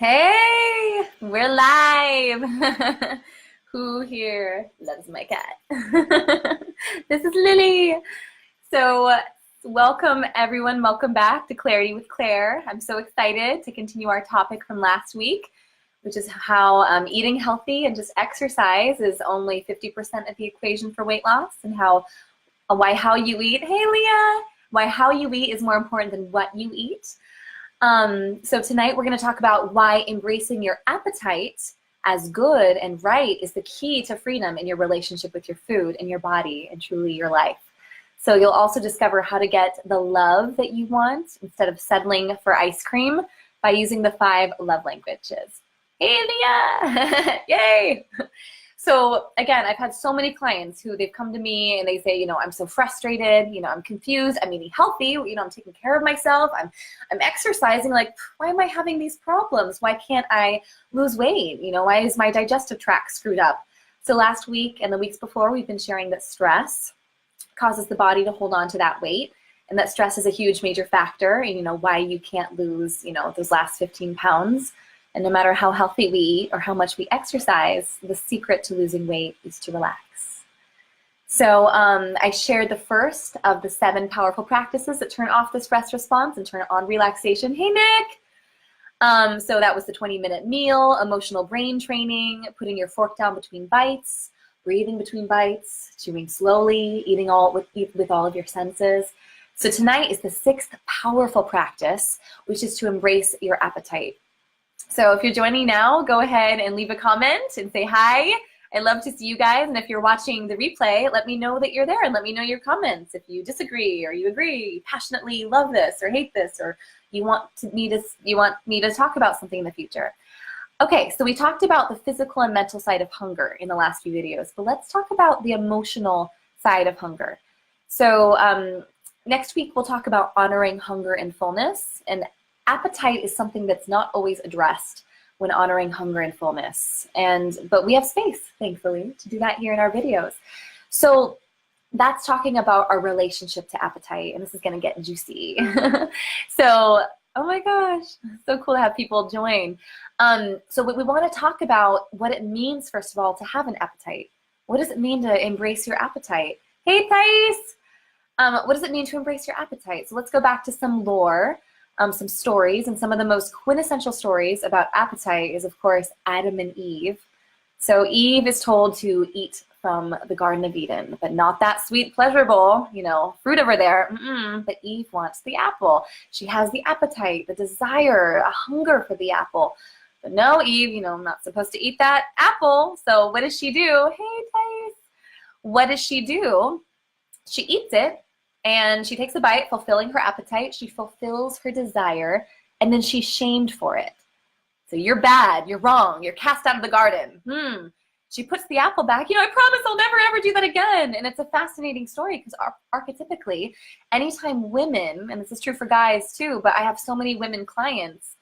Hey, we're live. Who here loves my cat? This is Lily. So welcome everyone. Welcome back to Clarity with Claire. I'm so excited to continue our topic from last week, which is how eating healthy and just exercise is only 50% of the equation for weight loss, and why how you eat. Hey, Leah. Why how you eat is more important than what you eat. So tonight we're going to talk about why embracing your appetite as good and right is the key to freedom in your relationship with your food and your body and truly your life. So you'll also discover how to get the love that you want instead of settling for ice cream by using the 5 love languages. Hey, Leah! Yay! So again, I've had so many clients who they've come to me and they say, I'm so frustrated, I'm confused, I'm eating healthy, I'm taking care of myself, I'm exercising, like, why am I having these problems? Why can't I lose weight? Why is my digestive tract screwed up? So last week and the weeks before, we've been sharing that stress causes the body to hold on to that weight, and that stress is a huge major factor in, why you can't lose, those last 15 pounds. And no matter how healthy we eat or how much we exercise, the secret to losing weight is to relax. So I shared the first of the 7 powerful practices that turn off the stress response and turn on relaxation. Hey, Nick! So that was the 20-minute meal, emotional brain training, putting your fork down between bites, breathing between bites, chewing slowly, eating with all of your senses. So tonight is the 6th powerful practice, which is to embrace your appetite. So if you're joining now, go ahead and leave a comment and say hi. I love to see you guys. And if you're watching the replay, let me know that you're there and let me know your comments. If you disagree or you agree, passionately love this or hate this, or you want me to talk about something in the future. Okay, so we talked about the physical and mental side of hunger in the last few videos, but let's talk about the emotional side of hunger. So next week we'll talk about honoring hunger and fullness, and appetite is something that's not always addressed when honoring hunger and fullness. But we have space, thankfully, to do that here in our videos. So that's talking about our relationship to appetite, and this is going to get juicy. So, oh my gosh, so cool to have people join. So we want to talk about what it means, first of all, to have an appetite. What does it mean to embrace your appetite? Hey, Thais! What does it mean to embrace your appetite? So let's go back to some lore. Some stories, and some of the most quintessential stories about appetite is, of course, Adam and Eve. So Eve is told to eat from the Garden of Eden, but not that sweet, pleasurable, fruit over there. But Eve wants the apple. She has the appetite, the desire, a hunger for the apple. But no, Eve, I'm not supposed to eat that apple. So what does she do? Hey, Thais. What does she do? She eats it. And she takes a bite, fulfilling her appetite. She fulfills her desire, and then she's shamed for it. So you're bad, you're wrong, you're cast out of the garden. She puts the apple back. I promise I'll never ever do that again. And it's a fascinating story because archetypically, anytime women, and this is true for guys too, but I have so many women clients,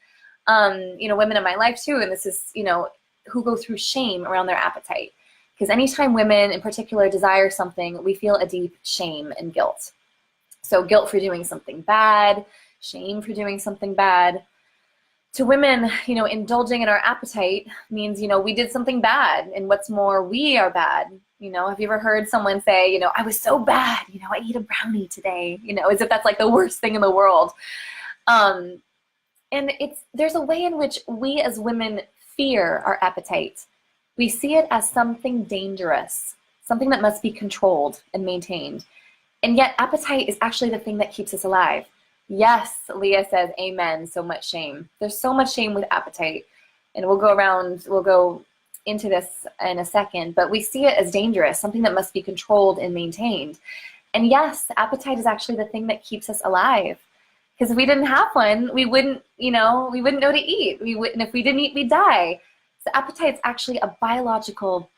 women in my life too, and this is, who go through shame around their appetite. Because anytime women in particular desire something, we feel a deep shame and guilt. So guilt for doing something bad, shame for doing something bad. To women, indulging in our appetite means, we did something bad. And what's more, we are bad. Have you ever heard someone say, I was so bad, I ate a brownie today, as if that's like the worst thing in the world. And there's a way in which we as women fear our appetite. We see it as something dangerous, something that must be controlled and maintained. And yet appetite is actually the thing that keeps us alive. Yes, Leah says, amen, so much shame. There's so much shame with appetite. And we'll go into this in a second, but we see it as dangerous, something that must be controlled and maintained. And yes, appetite is actually the thing that keeps us alive. Because if we didn't have one, we wouldn't know to eat. And if we didn't eat, we'd die. So appetite is actually a biological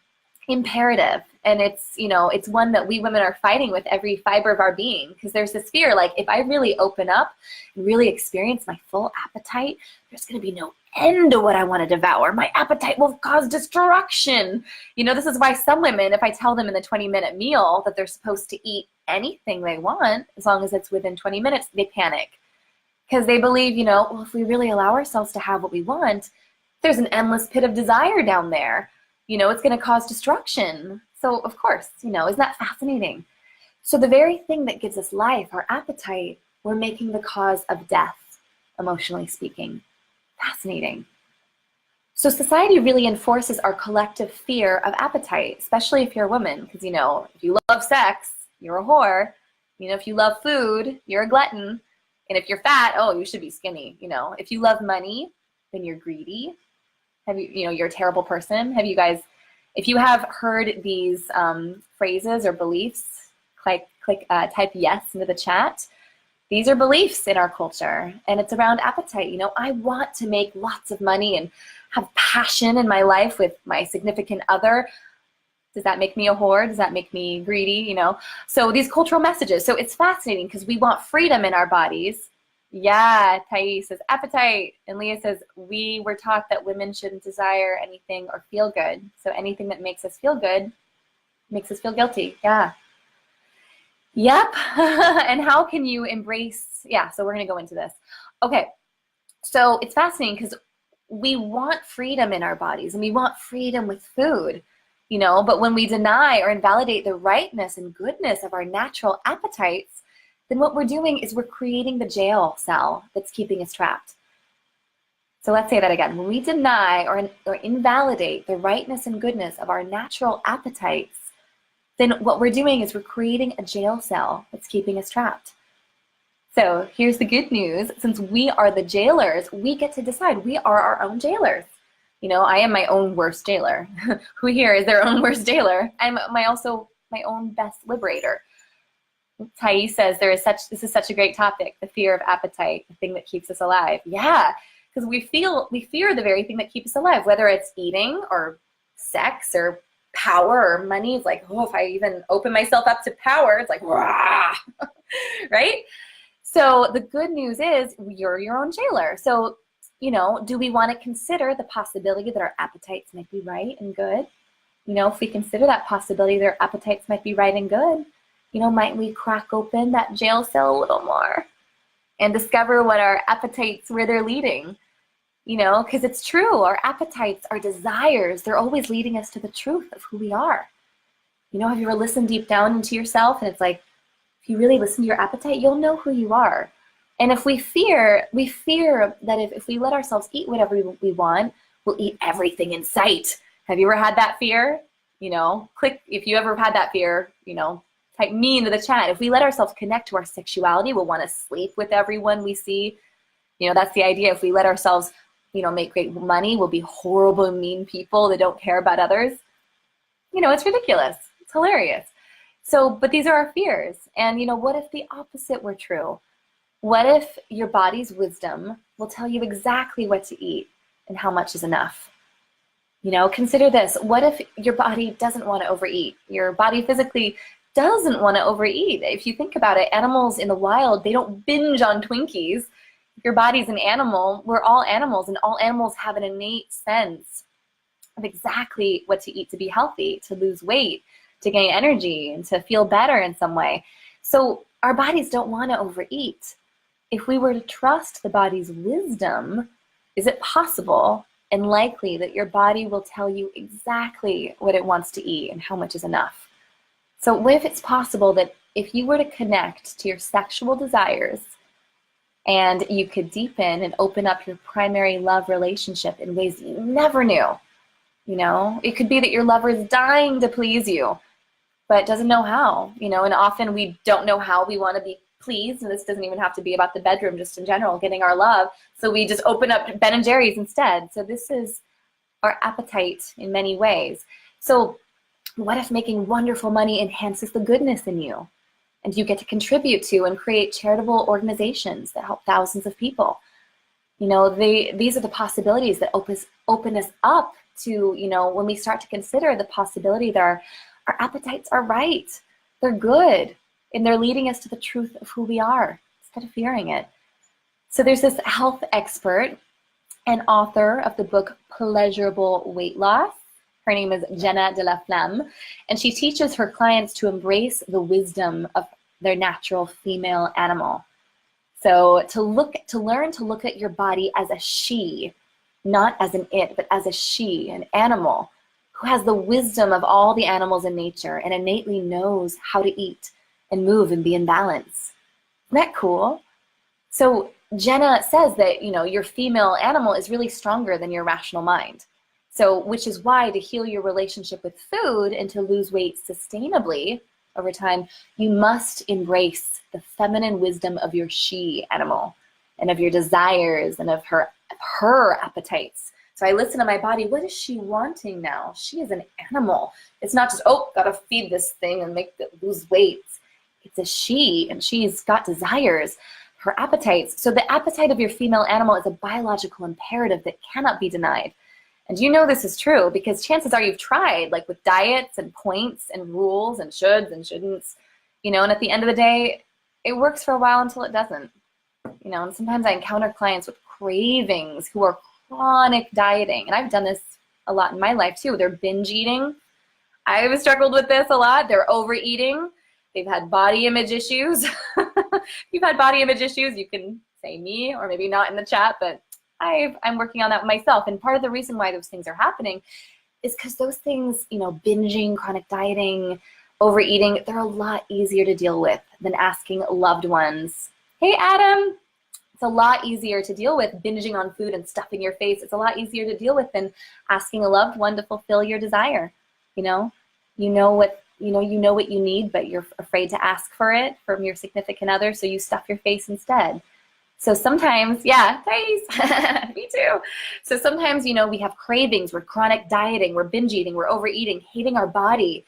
imperative, and it's one that we women are fighting with every fiber of our being, because there's this fear, like, if I really open up and really experience my full appetite, there's going to be no end to what I want to devour. My appetite will cause destruction. This is why some women, if I tell them in the 20-minute meal that they're supposed to eat anything they want, as long as it's within 20 minutes, they panic. Because they believe, well, if we really allow ourselves to have what we want, there's an endless pit of desire down there. It's going to cause destruction. So of course, isn't that fascinating? So the very thing that gives us life, our appetite, we're making the cause of death, emotionally speaking. Fascinating. So society really enforces our collective fear of appetite, especially if you're a woman, because, if you love sex, you're a whore. If you love food, you're a glutton. And if you're fat, oh, you should be skinny. If you love money, then you're greedy. You're a terrible person. If you have heard these phrases or beliefs, type yes into the chat. These are beliefs in our culture, and it's around appetite. I want to make lots of money and have passion in my life with my significant other. Does that make me a whore? Does that make me greedy? So these cultural messages. So it's fascinating because we want freedom in our bodies. Yeah, Thais says appetite. And Leah says, we were taught that women shouldn't desire anything or feel good. So anything that makes us feel good makes us feel guilty. Yeah. Yep. And how can you embrace, so we're going to go into this. Okay. So it's fascinating because we want freedom in our bodies and we want freedom with food, but when we deny or invalidate the rightness and goodness of our natural appetites, then what we're doing is we're creating the jail cell that's keeping us trapped. So let's say that again. When we deny or invalidate the rightness and goodness of our natural appetites, then what we're doing is we're creating a jail cell that's keeping us trapped. So here's the good news. Since we are the jailers, we get to decide. We are our own jailers. I am my own worst jailer. Who here is their own worst jailer? I'm also my own best liberator. Thais says this is such a great topic, the fear of appetite, the thing that keeps us alive. Yeah, because we fear the very thing that keeps us alive, whether it's eating or sex or power or money. It's like, oh, if I even open myself up to power, it's like, rah, right? So the good news is you're your own jailer. So, do we want to consider the possibility that our appetites might be right and good? If we consider that possibility that our appetites might be right and good, might we crack open that jail cell a little more and discover what our appetites, where they're leading? Because it's true. Our appetites, our desires, they're always leading us to the truth of who we are. Have you ever listened deep down into yourself? And it's like, if you really listen to your appetite, you'll know who you are. And if we fear that if we let ourselves eat whatever we want, we'll eat everything in sight. Have you ever had that fear? Click if you ever had that fear, type me into the chat. If we let ourselves connect to our sexuality, we'll want to sleep with everyone we see. That's the idea. If we let ourselves, make great money, we'll be horrible, mean people that don't care about others. It's ridiculous. It's hilarious. So, but these are our fears. And, what if the opposite were true? What if your body's wisdom will tell you exactly what to eat and how much is enough? Consider this. What if your body doesn't want to overeat? Your body physically doesn't want to overeat. If you think about it, animals in the wild, they don't binge on Twinkies. If your body's an animal, we're all animals, and all animals have an innate sense of exactly what to eat to be healthy, to lose weight, to gain energy, and to feel better in some way. So our bodies don't want to overeat. If we were to trust the body's wisdom, is it possible and likely that your body will tell you exactly what it wants to eat and how much is enough? So what if it's possible that if you were to connect to your sexual desires and you could deepen and open up your primary love relationship in ways that you never knew? It could be that your lover is dying to please you, but doesn't know how, and often we don't know how we want to be pleased. And this doesn't even have to be about the bedroom, just in general, getting our love. So we just open up Ben and Jerry's instead. So this is our appetite in many ways. So what if making wonderful money enhances the goodness in you? And you get to contribute to and create charitable organizations that help thousands of people. These are the possibilities that open us up to, when we start to consider the possibility that our appetites are right. They're good. And they're leading us to the truth of who we are instead of fearing it. So there's this health expert and author of the book Pleasurable Weight Loss. Her name is Jenna de la Flamme, and she teaches her clients to embrace the wisdom of their natural female animal. So to learn to look at your body as a she, not as an it, but as a she, an animal, who has the wisdom of all the animals in nature and innately knows how to eat and move and be in balance. Isn't that cool? So Jenna says that, your female animal is really stronger than your rational mind. So, which is why to heal your relationship with food and to lose weight sustainably over time, you must embrace the feminine wisdom of your she animal and of your desires and of her appetites. So I listen to my body. What is she wanting now? She is an animal. It's not just, gotta feed this thing and make it lose weight. It's a she, and she's got desires, her appetites. So the appetite of your female animal is a biological imperative that cannot be denied. And you know this is true because chances are you've tried, like with diets and points and rules and shoulds and shouldn'ts, and at the end of the day, it works for a while until it doesn't. And sometimes I encounter clients with cravings who are chronic dieting. And I've done this a lot in my life too. They're binge eating. I've struggled with this a lot. They're overeating. They've had body image issues. If you've had body image issues, you can say me or maybe not in the chat, but I'm working on that myself. And part of the reason why those things are happening is because those things, binging, chronic dieting, overeating, they're a lot easier to deal with than asking loved ones. Hey, Adam. It's a lot easier to deal with binging on food and stuffing your face. It's a lot easier to deal with than asking a loved one to fulfill your desire. You know what you need, but you're afraid to ask for it from your significant other, so you stuff your face instead. So sometimes, Thais, me too. So sometimes, we have cravings, we're chronic dieting, we're binge eating, we're overeating, hating our body.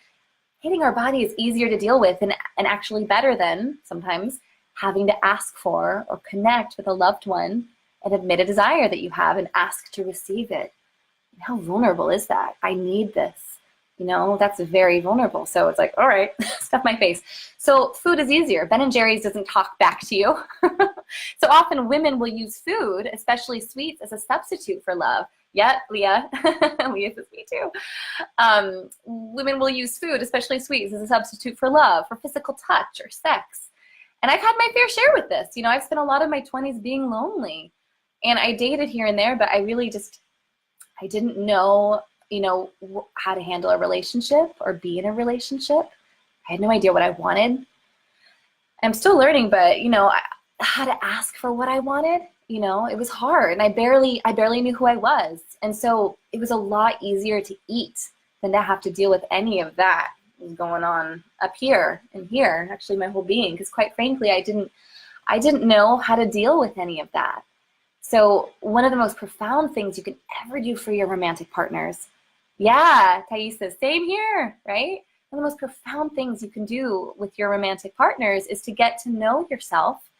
Hating our body is easier to deal with and actually better than sometimes having to ask for or connect with a loved one and admit a desire that you have and ask to receive it. How vulnerable is that? I need this. That's very vulnerable. So it's like, all right, stuff my face. So food is easier. Ben & Jerry's doesn't talk back to you. So often women will use food, especially sweets, as a substitute for love. Yeah, Leah. Leah says me too. Women will use food, especially sweets, as a substitute for love, for physical touch or sex. And I've had my fair share with this. I've spent a lot of my 20s being lonely. And I dated here and there, but I really I didn't know how to handle a relationship or be in a relationship. I had no idea what I wanted. I'm still learning, but how to ask for what I wanted, it was hard, and I barely knew who I was. And so it was a lot easier to eat than to have to deal with any of that going on up here and here, actually my whole being, because quite frankly, I didn't know how to deal with any of that. So one of the most profound things you can ever do for your romantic partners, Thais says, same here, right? One of the most profound things you can do with your romantic partners is to get to know yourself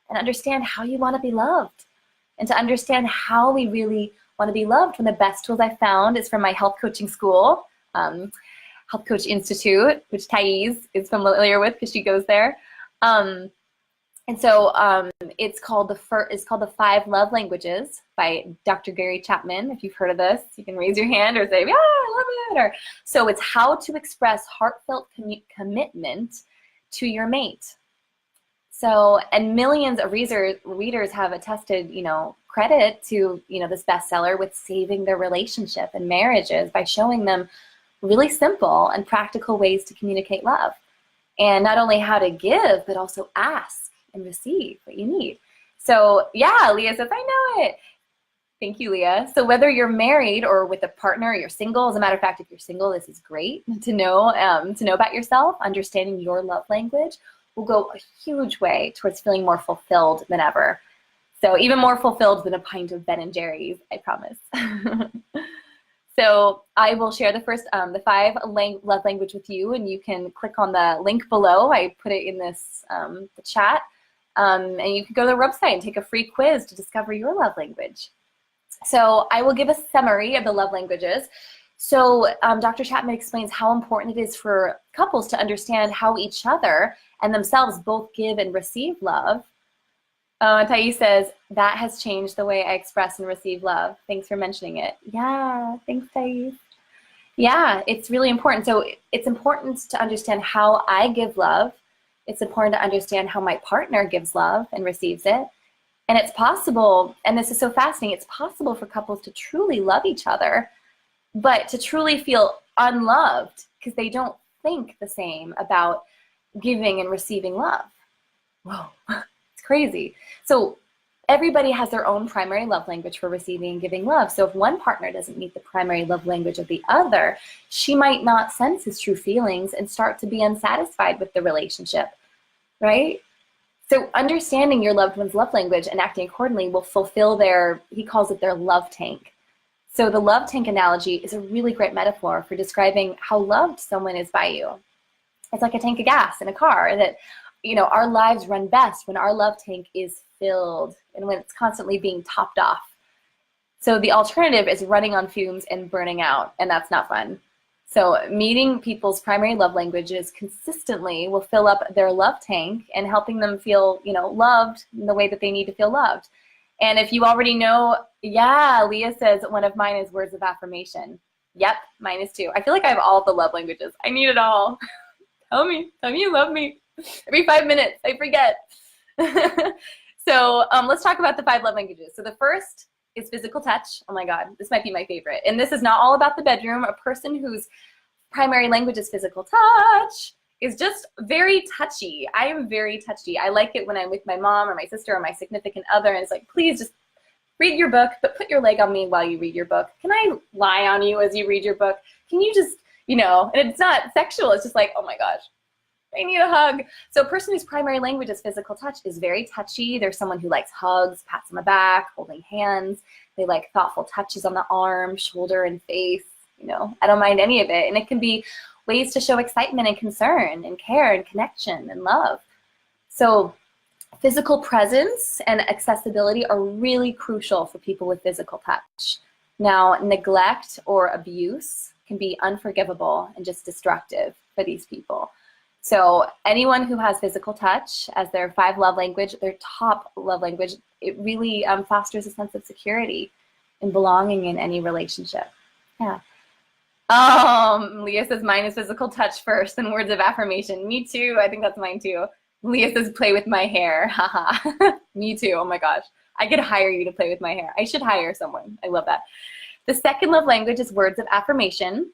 and understand how you want to be loved and to understand how we really want to be loved. One of the best tools I found is from my health coaching school, Health Coach Institute, which Thais is familiar with because she goes there. And so it's called the 5 Love Languages by Dr. Gary Chapman. If you've heard of this, you can raise your hand or say, yeah, I love it. So it's how to express heartfelt commitment to your mate. So, and millions of readers have attested, credit to, this bestseller with saving their relationship and marriages by showing them really simple and practical ways to communicate love. And not only how to give, but also ask and receive what you need. So Leah says, I know it. Thank you, Leah. So whether you're married or with a partner, or you're single, as a matter of fact, if you're single, this is great to know about yourself. Understanding your love language will go a huge way towards feeling more fulfilled than ever. So even more fulfilled than a pint of Ben & Jerry's, I promise. So I will share the 5 love language with you, and you can click on the link below. I put it in this the chat, and you can go to the website and take a free quiz to discover your love language. So I will give a summary of the love languages. So Dr. Chapman explains how important it is for couples to understand how each other and themselves both give and receive love. Thais says, that has changed the way I express and receive love. Thanks for mentioning it. Yeah, thanks, Thais. Yeah, it's really important. So it's important to understand how I give love. It's important to understand how my partner gives love and receives it. And it's possible, and this is so fascinating, it's possible for couples to truly love each other, but to truly feel unloved because they don't think the same about giving and receiving love. Whoa, it's crazy. So everybody has their own primary love language for receiving and giving love. So if one partner doesn't meet the primary love language of the other, she might not sense his true feelings and start to be unsatisfied with the relationship, right? So understanding your loved one's love language and acting accordingly will fulfill their, he calls it their love tank. So the love tank analogy is a really great metaphor for describing how loved someone is by you. It's like a tank of gas in a car that, you know, our lives run best when our love tank is filled and when it's constantly being topped off. So the alternative is running on fumes and burning out, and that's not fun. So meeting people's primary love languages consistently will fill up their love tank and helping them feel, you know, loved in the way that they need to feel loved. And if you already know, yeah, Leah says one of mine is words of affirmation. Yep, mine is too. I feel like I have all the love languages. I need it all. Tell me you love me. Every 5 minutes, I forget. So let's talk about the 5 love languages. So the first is physical touch. Oh my God, this might be my favorite. And this is not all about the bedroom. A person whose primary language is physical touch is just very touchy. I am very touchy. I like it when I'm with my mom or my sister or my significant other, and it's like, please just read your book, but put your leg on me while you read your book. Can I lie on you as you read your book? Can you just, you know, and it's not sexual. It's just like, oh my gosh, I need a hug. So a person whose primary language is physical touch is very touchy. They're someone who likes hugs, pats on the back, holding hands. They like thoughtful touches on the arm, shoulder, and face. You know, I don't mind any of it. And it can be ways to show excitement and concern and care and connection and love. So physical presence and accessibility are really crucial for people with physical touch. Now, neglect or abuse can be unforgivable and just destructive for these people. So anyone who has physical touch as their 5 love language, their top love language, it really fosters a sense of security and belonging in any relationship. Yeah. Leah says mine is physical touch first and words of affirmation. Me too. I think that's mine too. Leah says play with my hair. Haha. Me too. Oh my gosh. I could hire you to play with my hair. I should hire someone. I love that. The second love language is words of affirmation.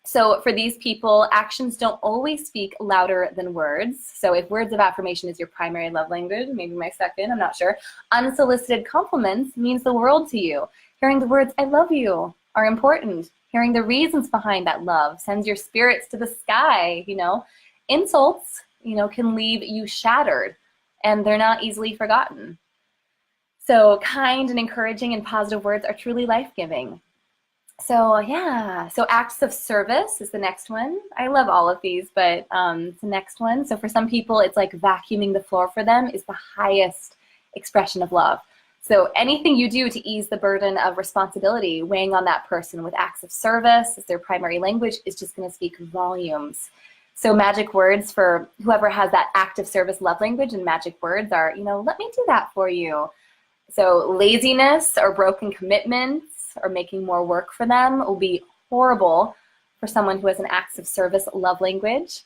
So for these people, actions don't always speak louder than words. So if words of affirmation is your primary love language, maybe my second, I'm not sure. Unsolicited compliments means the world to you. Hearing the words, I love you, are important. Hearing the reasons behind that love sends your spirits to the sky, you know. Insults, you know, can leave you shattered, and they're not easily forgotten. So kind and encouraging and positive words are truly life-giving. So yeah, so acts of service is the next one. I love all of these, but it's the next one. So for some people, it's like vacuuming the floor for them is the highest expression of love. So anything you do to ease the burden of responsibility weighing on that person with acts of service as their primary language is just going to speak volumes. So magic words for whoever has that act of service love language, and magic words are, you know, let me do that for you. So laziness or broken commitments or making more work for them will be horrible for someone who has an acts of service love language.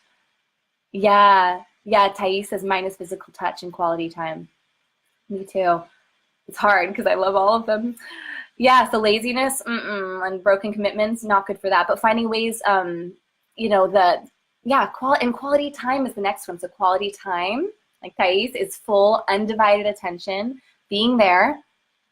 Yeah, Thais says mine is physical touch and quality time. Me too. It's hard because I love all of them. Yeah, so laziness and broken commitments, not good for that. But finding ways, you know, quality time is the next one. So quality time, like Thais, is full, undivided attention. Being there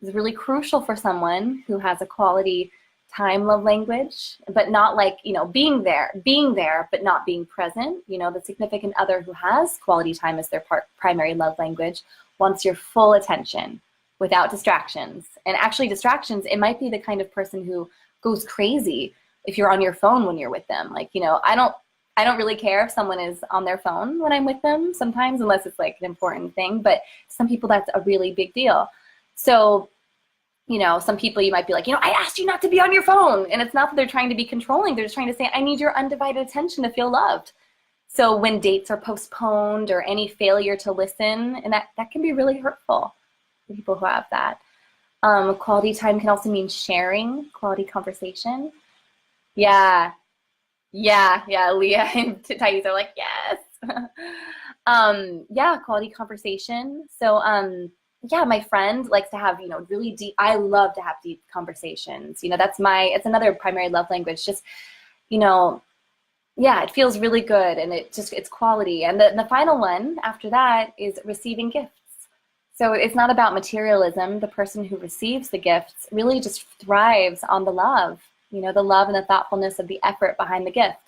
is really crucial for someone who has a quality time love language, but not like, you know, being there, but not being present. You know, the significant other who has quality time as their primary love language wants your full attention without distractions. And actually distractions, it might be the kind of person who goes crazy if you're on your phone when you're with them. Like, you know, I don't really care if someone is on their phone when I'm with them sometimes, unless it's like an important thing, but some people that's a really big deal. So, you know, some people you might be like, you know, I asked you not to be on your phone. And it's not that they're trying to be controlling. They're just trying to say, I need your undivided attention to feel loved. So when dates are postponed or any failure to listen, and that can be really hurtful for people who have that. Quality time can also mean sharing, quality conversation. Yeah, Leah and Thais are like, yes. Yeah, quality conversation. So yeah, my friend likes to have, really deep, I love to have deep conversations. It's another primary love language. Just, you know, yeah, it feels really good, and it's quality. And the final one after that is receiving gifts. So it's not about materialism. The person who receives the gifts really just thrives on the love, the love and the thoughtfulness of the effort behind the gift.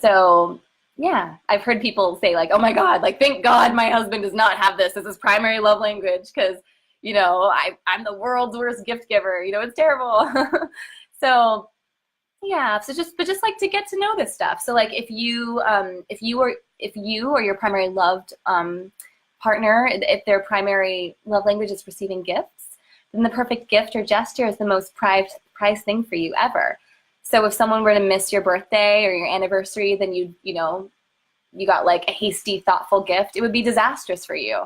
So yeah, I've heard people say like, oh my God, like, thank God my husband does not have this as his primary love language, because, I'm the world's worst gift giver. It's terrible. So yeah, but just like to get to know this stuff. So like if you or your primary loved partner, if their primary love language is receiving gifts, then the perfect gift or gesture is the most prized thing for you ever. So if someone were to miss your birthday or your anniversary, then you got like a hasty, thoughtful gift, it would be disastrous for you.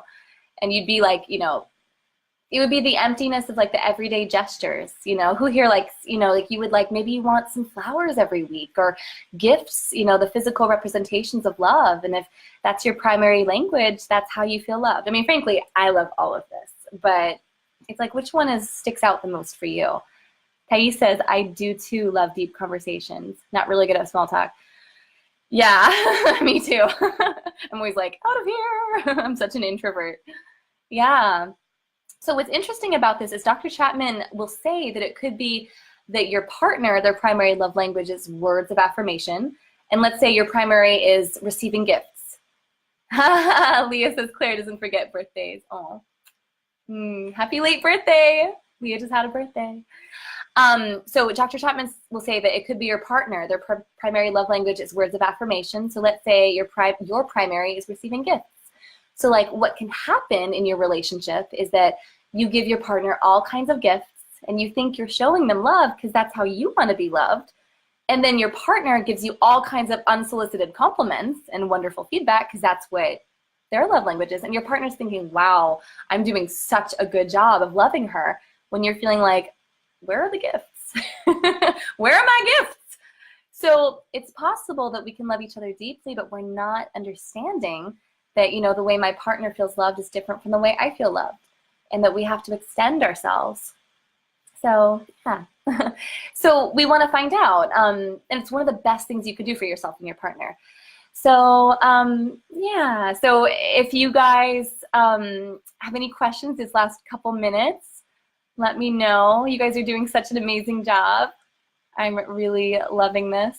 And you'd be like, it would be the emptiness of like the everyday gestures. Who here likes, like you would like, maybe you want some flowers every week, or gifts, the physical representations of love. And if that's your primary language, that's how you feel loved. I mean, frankly, I love all of this, but it's like, which one sticks out the most for you? Thais says, I do too love deep conversations. Not really good at small talk. Yeah, me too. I'm always like, out of here. I'm such an introvert. Yeah. So what's interesting about this is Dr. Chapman will say that it could be that your partner, their primary love language is words of affirmation. And let's say your primary is receiving gifts. Leah says Claire doesn't forget birthdays. Oh, happy late birthday. Leah just had a birthday. So Dr. Chapman will say that it could be your partner. Their primary love language is words of affirmation. So let's say your primary is receiving gifts. So like what can happen in your relationship is that you give your partner all kinds of gifts and you think you're showing them love because that's how you want to be loved. And then your partner gives you all kinds of unsolicited compliments and wonderful feedback because that's what their love language is. And your partner's thinking, wow, I'm doing such a good job of loving her, when you're feeling like, where are the gifts? Where are my gifts? So it's possible that we can love each other deeply, but we're not understanding that, the way my partner feels loved is different from the way I feel loved, and that we have to extend ourselves. So yeah. So we want to find out, and it's one of the best things you could do for yourself and your partner. So yeah, so if you guys have any questions this last couple minutes, let me know. You guys are doing such an amazing job. I'm really loving this.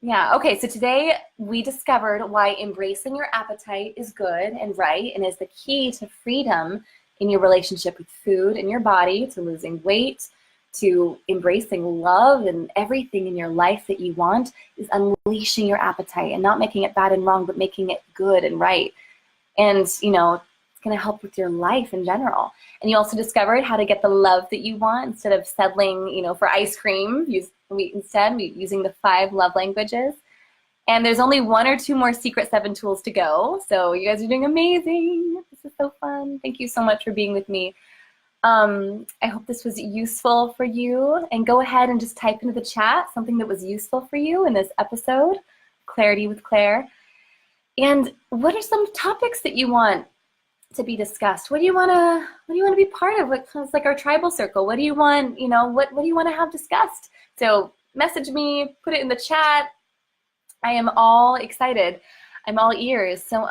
Yeah, okay, so today we discovered why embracing your appetite is good and right and is the key to freedom in your relationship with food and your body, to losing weight, to embracing love, and everything in your life that you want is unleashing your appetite and not making it bad and wrong, but making it good and right. And, it's going to help with your life in general. And you also discovered how to get the love that you want instead of settling, for ice cream. Instead, using the 5 love languages. And there's only 1 or 2 more secret 7 tools to go. So you guys are doing amazing. This is so fun. Thank you so much for being with me. I hope this was useful for you. And go ahead and just type into the chat something that was useful for you in this episode, Clarity with Claire. And what are some topics that you want to be discussed? What do you want to be part of? What's like our tribal circle? What do you want, what do you want to have discussed? So message me, put it in the chat. I am all excited. I'm all ears. So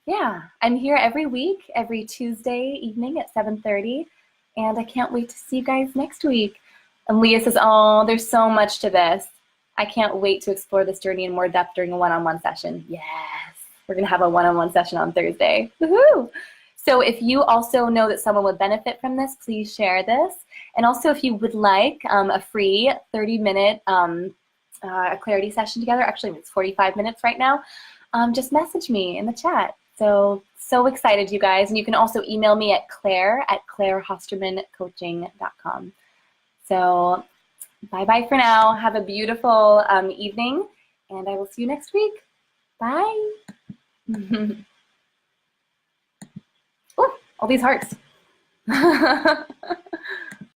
yeah, I'm here every week, every Tuesday evening at 7:30, and I can't wait to see you guys next week. And Leah says, oh, there's so much to this. I can't wait to explore this journey in more depth during a one-on-one session. Yes. We're going to have a one-on-one session on Thursday. Woohoo! So if you also know that someone would benefit from this, please share this. And also if you would like a free 30-minute clarity session together, actually it's 45 minutes right now, just message me in the chat. So excited, you guys. And you can also email me at claire@clairehostermancoaching.com. So bye-bye for now. Have a beautiful evening, and I will see you next week. Bye. Ooh, all these hearts.